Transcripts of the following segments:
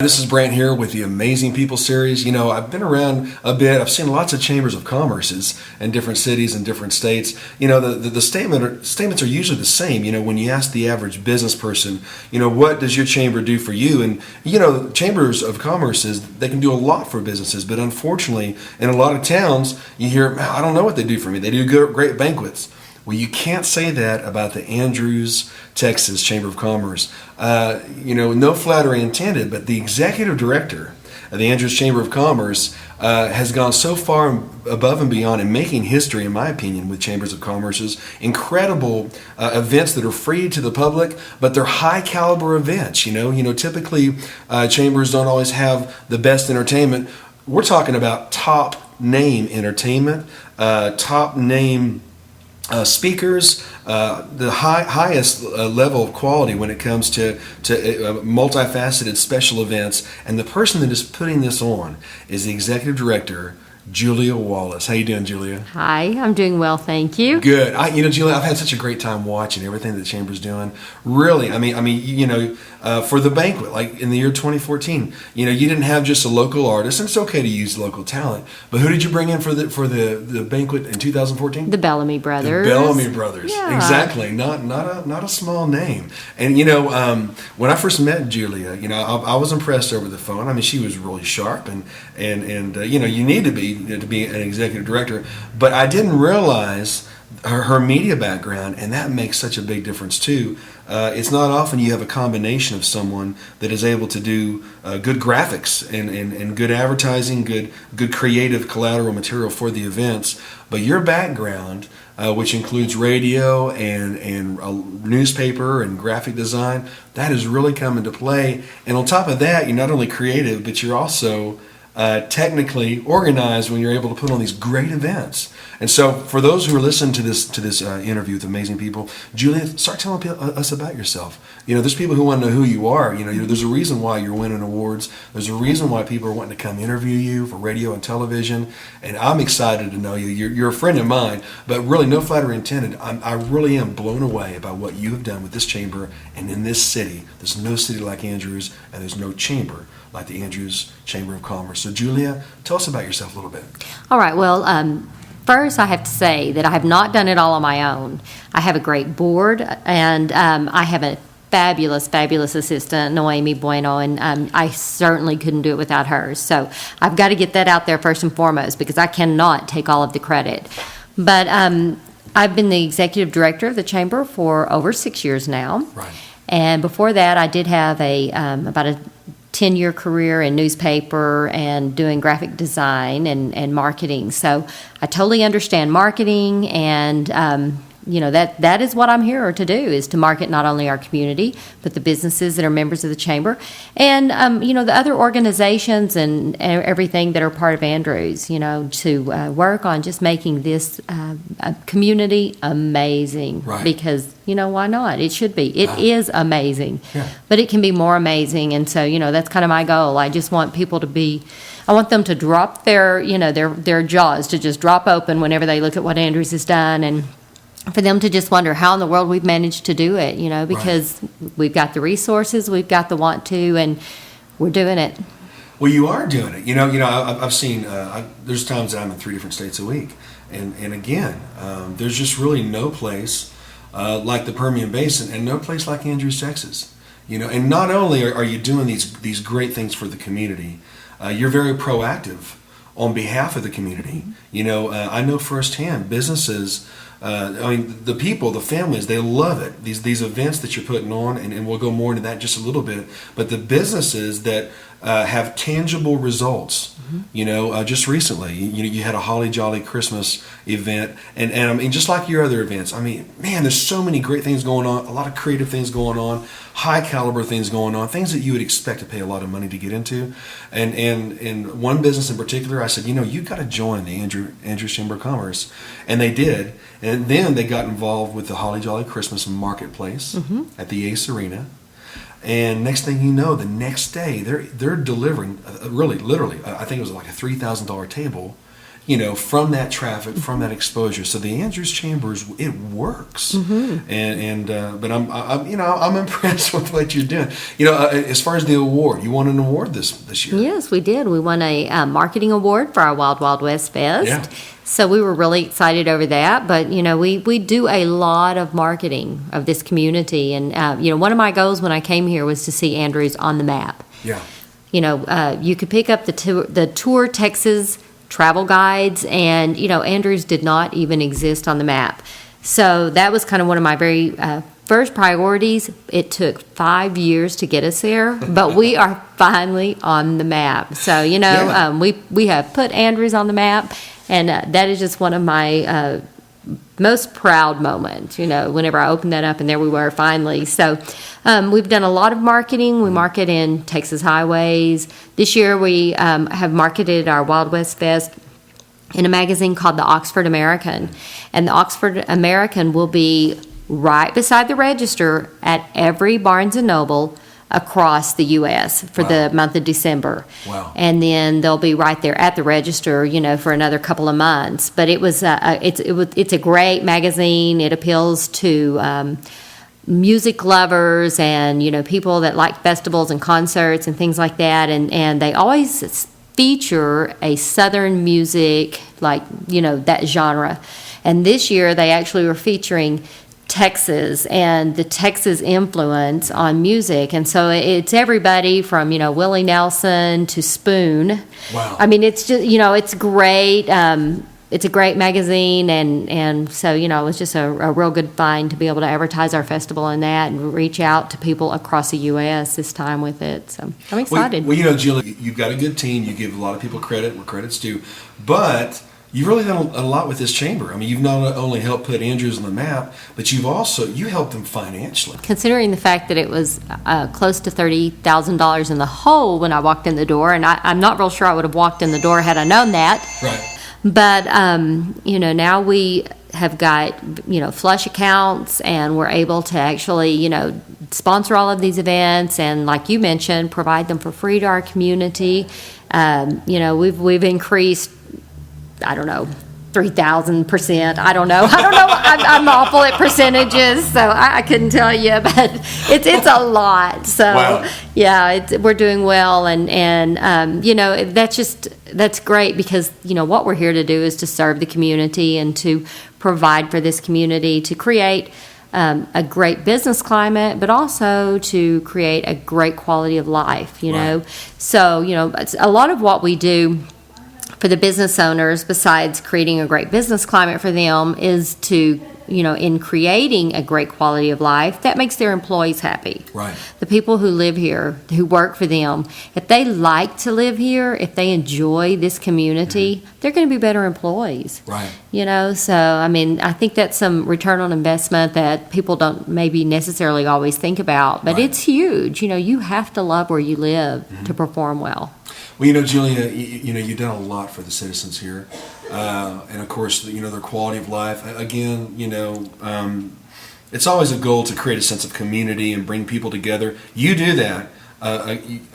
This is Brant here with the Amazing People series. I've been around a bit. I've seen lots of chambers of commerces in different cities and different states. The statements are usually the same. When you ask the average business person, what does your chamber do for you? And, chambers of commerces, they can do a lot for businesses. But unfortunately, in a lot of towns, you hear, I don't know what they do for me. They do great banquets. Well, you can't say that about the Andrews, Texas Chamber of Commerce. No flattery intended, but the executive director of the Andrews Chamber of Commerce has gone so far above and beyond in making history, in my opinion, with chambers of commerce's incredible events that are free to the public, but they're high caliber events. Typically chambers don't always have the best entertainment. We're talking about top name entertainment, top name speakers, the highest level of quality when it comes to multifaceted special events. And the person that is putting this on is the executive director, Julia Wallace. How you doing, Julia? Hi, I'm doing well, thank you. Good. Julia, I've had such a great time watching everything that the Chamber's doing. Really, for the banquet, like in the year 2014, you didn't have just a local artist, and it's okay to use local talent. But who did you bring in for the banquet in 2014? The Bellamy Brothers. The Bellamy Brothers. Yeah. Exactly. Not a small name. And when I first met Julia, I was impressed over the phone. She was really sharp, and you need to be an executive director, but I didn't realize her media background, and that makes such a big difference too. It's not often you have a combination of someone that is able to do good graphics and good advertising, good creative collateral material for the events. But your background, which includes radio and newspaper and graphic design, that has really come into play. And on top of that, you're not only creative, but you're also technically organized when you're able to put on these great events. And so for those who are listening to this interview with Amazing People, Julia, start telling us about yourself. There's people who want to know who you are. There's a reason why you're winning awards. There's a reason why people are wanting to come interview you for radio and television. And I'm excited to know you. You're a friend of mine, but really no flattery intended. I really am blown away by what you have done with this chamber and in this city. There's no city like Andrews, and there's no chamber like the Andrews Chamber of Commerce. So Julia, tell us about yourself a little bit. All right, well, first I have to say that I have not done it all on my own. I have a great board, and I have a fabulous assistant, Noemi Bueno, and I certainly couldn't do it without her. So I've got to get that out there first and foremost, because I cannot take all of the credit. But I've been the executive director of the chamber for over 6 years now. Right. And before that, I did have about a 10-year career in newspaper and doing graphic design and marketing. So I totally understand marketing, and that is what I'm here to do, is to market not only our community, but the businesses that are members of the chamber, and the other organizations and everything that are part of Andrews, to work on just making this community amazing. Right. Because why not? It should be. It is amazing. Yeah. But it can be more amazing, and so that's kind of my goal. I just want people I want them to drop their jaws, to just drop open whenever they look at what Andrews has done, and for them to just wonder how in the world we've managed to do it, because we've got the resources, we've got the want to, and we're doing it. Well, you are doing it. I've seen, there's times that I'm in 3 different states a week. And again, there's just really no place like the Permian Basin, and no place like Andrews, Texas. And not only are you doing these great things for the community, you're very proactive on behalf of the community. I know firsthand businesses, the people, the families, they love it. These events that you're putting on, and we'll go more into that just a little bit. But the businesses that have tangible results, just recently, you had a Holly Jolly Christmas event, and just like your other events, man, there's so many great things going on, a lot of creative things going on, high caliber things going on, things that you would expect to pay a lot of money to get into. And one business in particular, I said, you've got to join the Andrews Chamber of Commerce, and they did. And then they got involved with the Holly Jolly Christmas Marketplace at the Ace Arena. And next thing you know, the next day, they're delivering, really, literally, I think it was like a $3,000 table, from that traffic, from that exposure. So the Andrews Chambers, it works. But I'm impressed with what you're doing. As far as the award, you won an award this year. Yes, we did. We won a marketing award for our Wild Wild West Fest. Yeah. So we were really excited over that. But, we do a lot of marketing of this community. And, one of my goals when I came here was to see Andrews on the map. Yeah. You could pick up the Tour Texas travel guides, and, Andrews did not even exist on the map. So that was kind of one of my very first priorities. It took 5 years to get us there, but we are finally on the map. So, we have put Andrews on the map. And that is just one of my most proud moments, whenever I opened that up and there we were finally. So we've done a lot of marketing. We market in Texas highways. This year we have marketed our Wild West Fest in a magazine called the Oxford American. And the Oxford American will be right beside the register at every Barnes & Noble across the U.S. for the month of December. Wow. And then they'll be right there at the register, for another couple of months. But it's a great magazine. It appeals to music lovers and, people that like festivals and concerts and things like that. And they always feature a Southern music, that genre. And this year they actually were featuring Texas and the Texas influence on music. And so it's everybody from, Willie Nelson to Spoon. Wow. I mean, it's just, it's great. It's a great magazine. And so, it was just a real good find to be able to advertise our festival in that and reach out to people across the U.S. this time with it. So I'm excited. Well, Julie, you've got a good team. You give a lot of people credit where credit's due. But you've really done a lot with this chamber. I mean, you've not only helped put Andrews on the map, but you helped them financially. Considering the fact that it was close to $30,000 in the hole when I walked in the door, and I'm not real sure I would have walked in the door had I known that. Right. But, now we have got, flush accounts, and we're able to actually, sponsor all of these events and, like you mentioned, provide them for free to our community. We've increased, I don't know, 3,000%. I don't know. I'm awful at percentages, so I couldn't tell you, but it's a lot. So wow. Yeah, we're doing well, and that's great because what we're here to do is to serve the community and to provide for this community, to create a great business climate, but also to create a great quality of life. Right. So a lot of what we do for the business owners, besides creating a great business climate for them, is to, in creating a great quality of life, that makes their employees happy. Right. The people who live here, who work for them, if they like to live here, if they enjoy this community, they're going to be better employees. Right. So, I think that's some return on investment that people don't maybe necessarily always think about, but it's huge. You have to love where you live to perform well. Well, Julia, you've done a lot for the citizens here, and of course, their quality of life. Again, it's always a goal to create a sense of community and bring people together. You do that.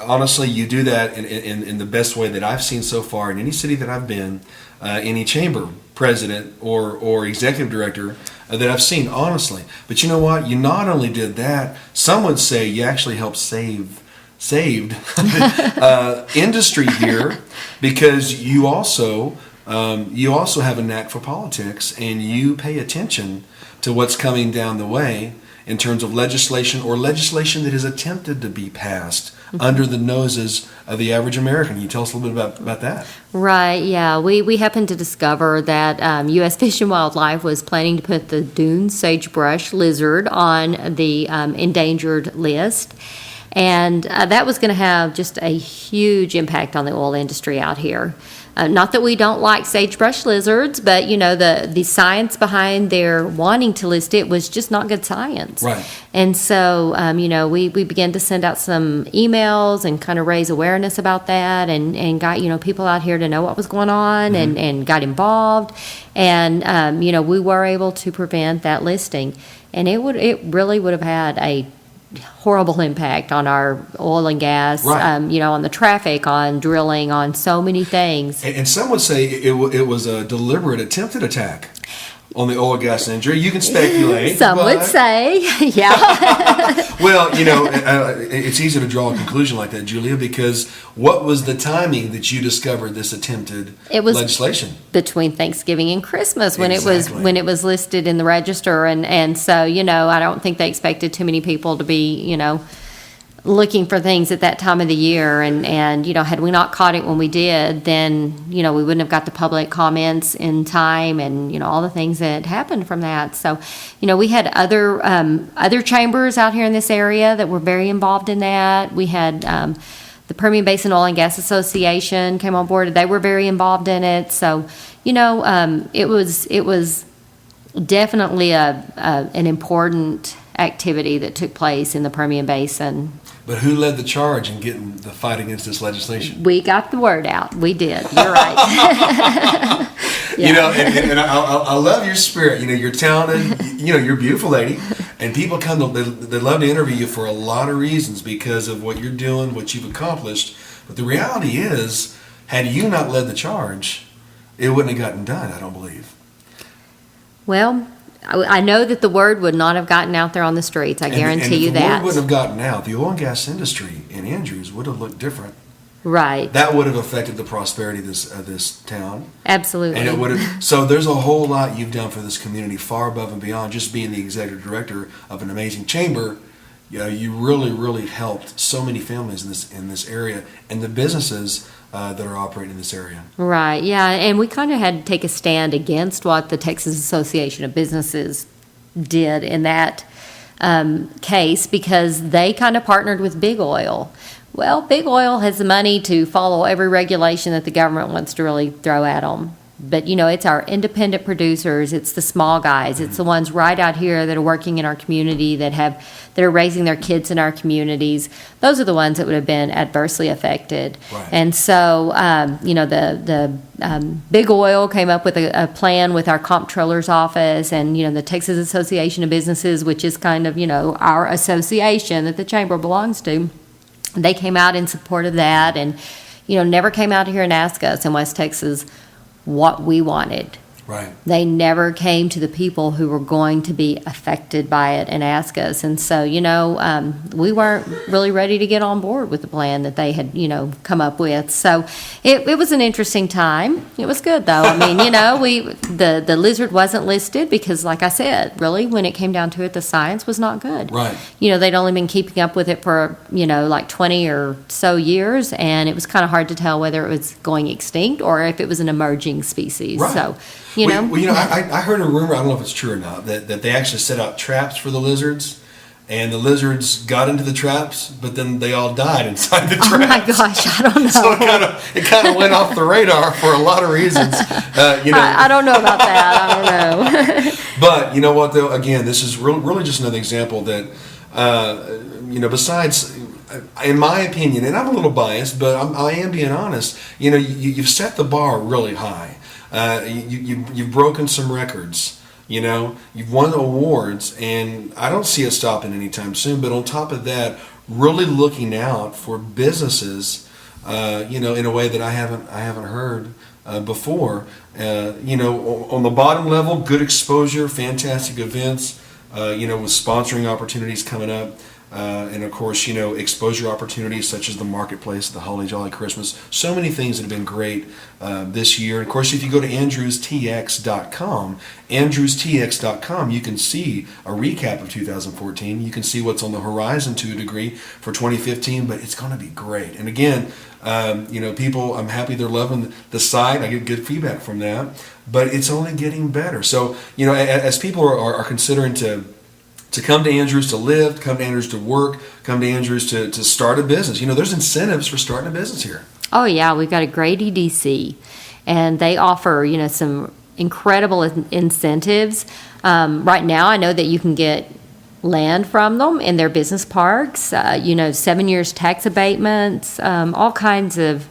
Honestly, you do that in the best way that I've seen so far in any city that I've been, any chamber president or executive director that I've seen, honestly. But you know what? You not only did that, some would say you actually helped saved industry here, because you also have a knack for politics, and you pay attention to what's coming down the way in terms of legislation that is attempted to be passed under the noses of the average American. Can you tell us a little bit about that? Right, yeah. We happened to discover that U.S. Fish and Wildlife was planning to put the dune sagebrush lizard on the endangered list. And that was going to have just a huge impact on the oil industry out here. Not that we don't like sagebrush lizards, but, the science behind their wanting to list it was just not good science. Right. And so, we began to send out some emails and kind of raise awareness about that, and got, people out here to know what was going on, and got involved. And, we were able to prevent that listing. And it really would have had a horrible impact on our oil and gas, Right. On the traffic, on drilling, on so many things. And some would say it was a deliberate attempted attack on the oil and gas industry. You can speculate. Some would say, yeah. Well, it's easy to draw a conclusion like that, Julia, because what was the timing that you discovered this attempted legislation? Between Thanksgiving and Christmas when Exactly. it was listed in the register, and so I don't think they expected too many people to be looking for things at that time of the year, and had we not caught it when we did, then we wouldn't have got the public comments in time, and all the things that happened from that. So we had other chambers out here in this area that were very involved in that. We had the Permian Basin Oil and Gas Association came on board. They were very involved in it. So it was definitely an important activity that took place in the Permian Basin. But who led the charge in getting the fight against this legislation? We got the word out. We did. You're right. Yeah. And I love your spirit. You're talented. You're a beautiful lady, and people they love to interview you for a lot of reasons because of what you're doing, what you've accomplished. But the reality is, had you not led the charge, it wouldn't have gotten done. I don't believe. Well, I know that the word would not have gotten out there on the streets. I guarantee you that. that. The word wouldn't have gotten out. The oil and gas industry in Andrews would have looked different. Right. That would have affected the prosperity of this town. Absolutely. And it would have. So there's a whole lot you've done for this community, far above and beyond just being the executive director of an amazing chamber. You really, really helped so many families in this area and the businesses that are operating in this area. Right, yeah, and we kind of had to take a stand against what the Texas Association of Businesses did in that case because they kind of partnered with Big Oil. Well, Big Oil has the money to follow every regulation that the government wants to really throw at them. But, it's our independent producers, it's the small guys, it's the ones right out here that are working in our community, that are raising their kids in our communities. Those are the ones that would have been adversely affected. Right. And so, the Big Oil came up with a plan with our comptroller's office and, the Texas Association of Businesses, which is kind of, our association that the chamber belongs to. They came out in support of that and, never came out here and asked us in West Texas what we wanted. Right. They never came to the people who were going to be affected by it and ask us. And so, we weren't really ready to get on board with the plan that they had, come up with. So it was an interesting time. It was good, though. I mean, the lizard wasn't listed because, like I said, really, when it came down to it, the science was not good. Right. They'd only been keeping up with it for, like 20 or so years, and it was kind of hard to tell whether it was going extinct or if it was an emerging species. Right. So, I heard a rumor, I don't know if it's true or not, that they actually set out traps for the lizards, and the lizards got into the traps, but then they all died inside the traps. Oh my gosh, I don't know. So it kind of went off the radar for a lot of reasons. I don't know about that. I don't know. But you know what, though? Again, this is really just another example that, besides, in my opinion, and I'm a little biased, but I am being honest, you've set the bar really high. You've broken some records. You've won awards, and I don't see it stopping anytime soon. But on top of that, really looking out for businesses, in a way that I haven't heard before. On the bottom level, good exposure, fantastic events. With sponsoring opportunities coming up. And of course, exposure opportunities such as the marketplace, the Holly Jolly Christmas, so many things that have been great this year. And of course, if you go to andrewstx.com, you can see a recap of 2014. You can see what's on the horizon to a degree for 2015, but it's going to be great. And again, people, I'm happy they're loving the site. I get good feedback from that, but it's only getting better. So, as people are considering to come to Andrews to live, come to Andrews to work, come to Andrews to start a business. There's incentives for starting a business here. Oh, yeah. We've got a great EDC, and they offer, some incredible incentives. Right now, I know that you can get land from them in their business parks, 7 years tax abatements, all kinds of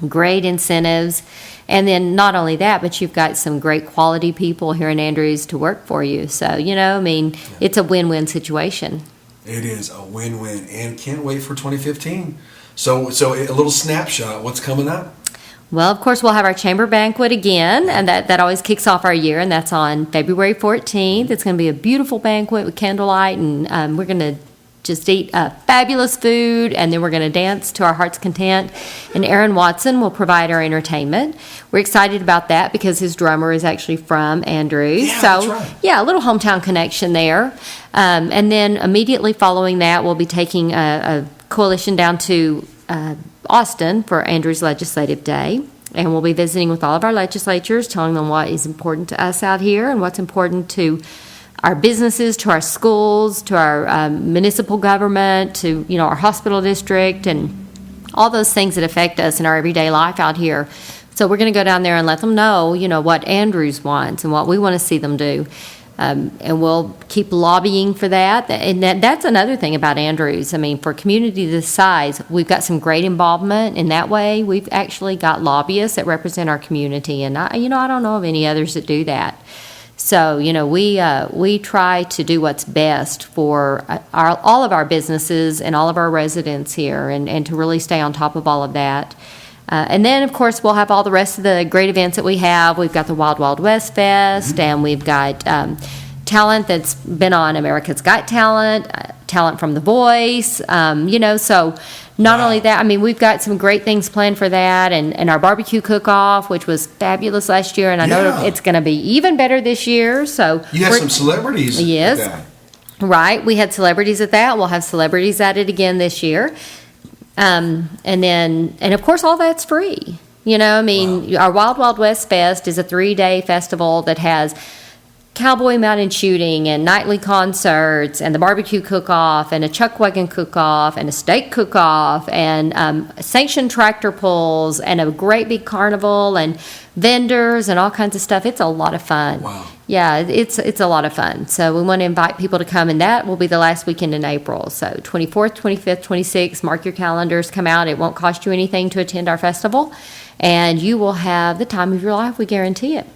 great incentives. And then not only that, but you've got some great quality people here in Andrews to work for you. So, it's a win-win situation. It is a win-win, and can't wait for 2015. So a little snapshot. What's coming up? Well, of course, we'll have our chamber banquet again, and that always kicks off our year, and that's on February 14th. It's going to be a beautiful banquet with candlelight, and we're going to just eat fabulous food, and then we're going to dance to our heart's content. And Aaron Watson will provide our entertainment. We're excited about that because his drummer is actually from Andrews. Yeah, so, that's right. yeah, a little hometown connection there. And then immediately following that, we'll be taking a coalition down to Austin for Andrews Legislative Day. And we'll be visiting with all of our legislatures, telling them what is important to us out here and what's important to our businesses, to our schools, to our municipal government, to our hospital district, and all those things that affect us in our everyday life out here. So we're going to go down there and let them know, what Andrews wants and what we want to see them do. And we'll keep lobbying for that. And that's another thing about Andrews. I mean, for a community this size, we've got some great involvement in that way. We've actually got lobbyists that represent our community, and I don't know of any others that do that. So, we try to do what's best for all of our businesses and all of our residents here, and to really stay on top of all of that. And then, of course, we'll have all the rest of the great events that we have. We've got the Wild Wild West Fest, and we've got talent that's been on America's Got Talent, talent from The Voice, so not only that, I mean, we've got some great things planned for that, and our barbecue cook-off, which was fabulous last year, and I know it's going to be even better this year. So you have some celebrities. Yes, at that. Right. We had celebrities at that. We'll have celebrities at it again this year. And of course, all that's free. Wow. Our Wild Wild West Fest is a 3-day festival that has cowboy mounted shooting and nightly concerts and the barbecue cook-off and a chuck wagon cook-off and a steak cook-off and sanctioned tractor pulls and a great big carnival and vendors and all kinds of stuff. It's a lot of fun. Wow. Yeah, it's a lot of fun. So we want to invite people to come, and that will be the last weekend in April. So 24th, 25th, 26th, mark your calendars, come out. It won't cost you anything to attend our festival, and you will have the time of your life. We guarantee it.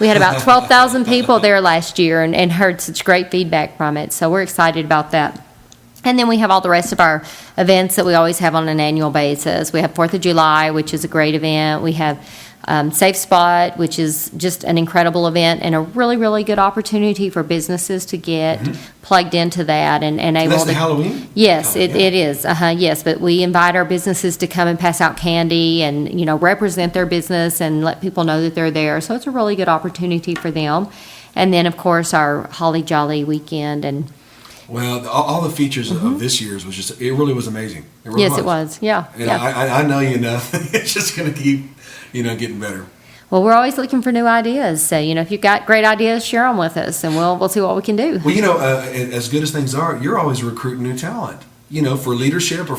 We had about 12,000 people there last year and heard such great feedback from it. So we're excited about that. And then we have all the rest of our events that we always have on an annual basis. We have 4th of July, which is a great event. We have Safe Spot, which is just an incredible event and a really, really good opportunity for businesses to get plugged into that and able That's to. the Halloween? Yes, it is. Yes, but we invite our businesses to come and pass out candy and represent their business and let people know that they're there. So it's a really good opportunity for them. And then, of course, our Holly Jolly weekend and. Well, all the features of this year's was it really was amazing. It really Yes, it was. Yeah. And yeah. I know you enough. It's just going to keep, getting better. Well, we're always looking for new ideas. So, if you've got great ideas, share them with us, and we'll see what we can do. Well, as good as things are, you're always recruiting new talent. For leadership or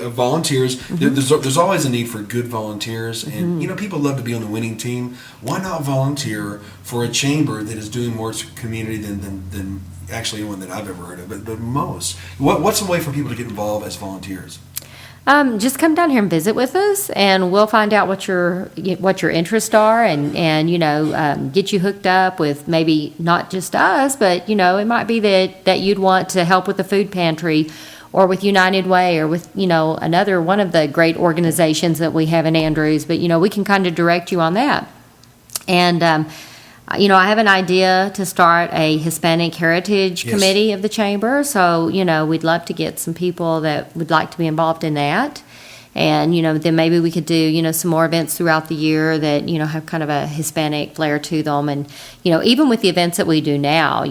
volunteers. There's always a need for good volunteers, and people love to be on the winning team. Why not volunteer for a chamber that is doing more to community than actually anyone that I've ever heard of, but most. What's a way for people to get involved as volunteers? Just come down here and visit with us, and we'll find out what your interests are, and get you hooked up with maybe not just us, but it might be that you'd want to help with the food pantry, or with United Way, or with another one of the great organizations that we have in Andrews. But we can kind of direct you on that, and. I have an idea to start a Hispanic Heritage Committee of the Chamber. So, we'd love to get some people that would like to be involved in that. And, then maybe we could do, some more events throughout the year that, have kind of a Hispanic flair to them. And, even with the events that we do now,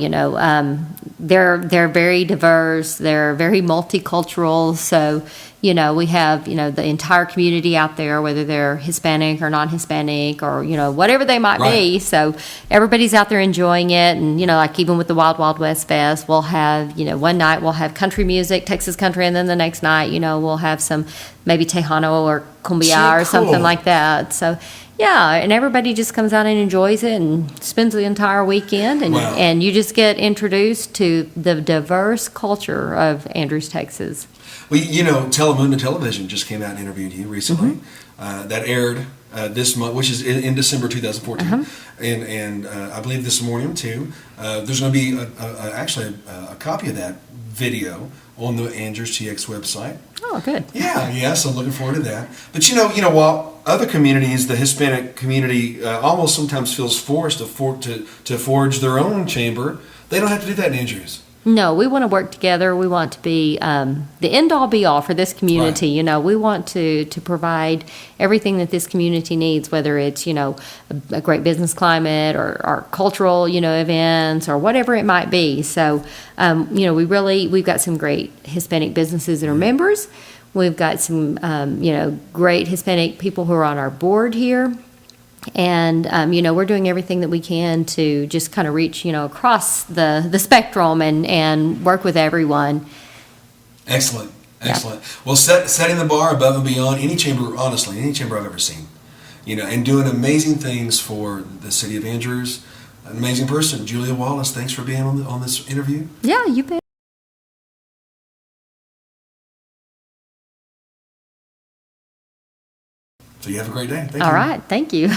they're very diverse. They're very multicultural. So, we have, the entire community out there, whether they're Hispanic or non-Hispanic or, whatever they might be. So everybody's out there enjoying it. And, like even with the Wild Wild West Fest, we'll have, one night we'll have country music, Texas country, and then the next night, we'll have some maybe Tejano or Cumbia or something like that. So, Yeah, and everybody just comes out and enjoys it and spends the entire weekend, and Wow. and you just get introduced to the diverse culture of Andrews, Texas. Well, Telemundo Television just came out and interviewed you recently. That aired this month, which is in December 2014, and I believe this morning too. There's going to be actually a copy of that video on the Andrews TX website. Oh, good. Yeah. So looking forward to that. But while other communities, the Hispanic community, almost sometimes feels forced to forge their own chamber, they don't have to do that in Andrews. No, we want to work together. We want to be the end-all be-all for this community. Right. We want to provide everything that this community needs, whether it's, a great business climate or cultural, events or whatever it might be. So, we've got some great Hispanic businesses that are members. We've got some, great Hispanic people who are on our board here. And, we're doing everything that we can to just kind of reach, across the spectrum and work with everyone. Excellent. Yeah. Well, setting the bar above and beyond any chamber, honestly, any chamber I've ever seen, and doing amazing things for the city of Andrews. An amazing person, Julia Wallace. Thanks for being on this interview. Yeah, you bet. So you have a great day. Thank you. All right. Thank you.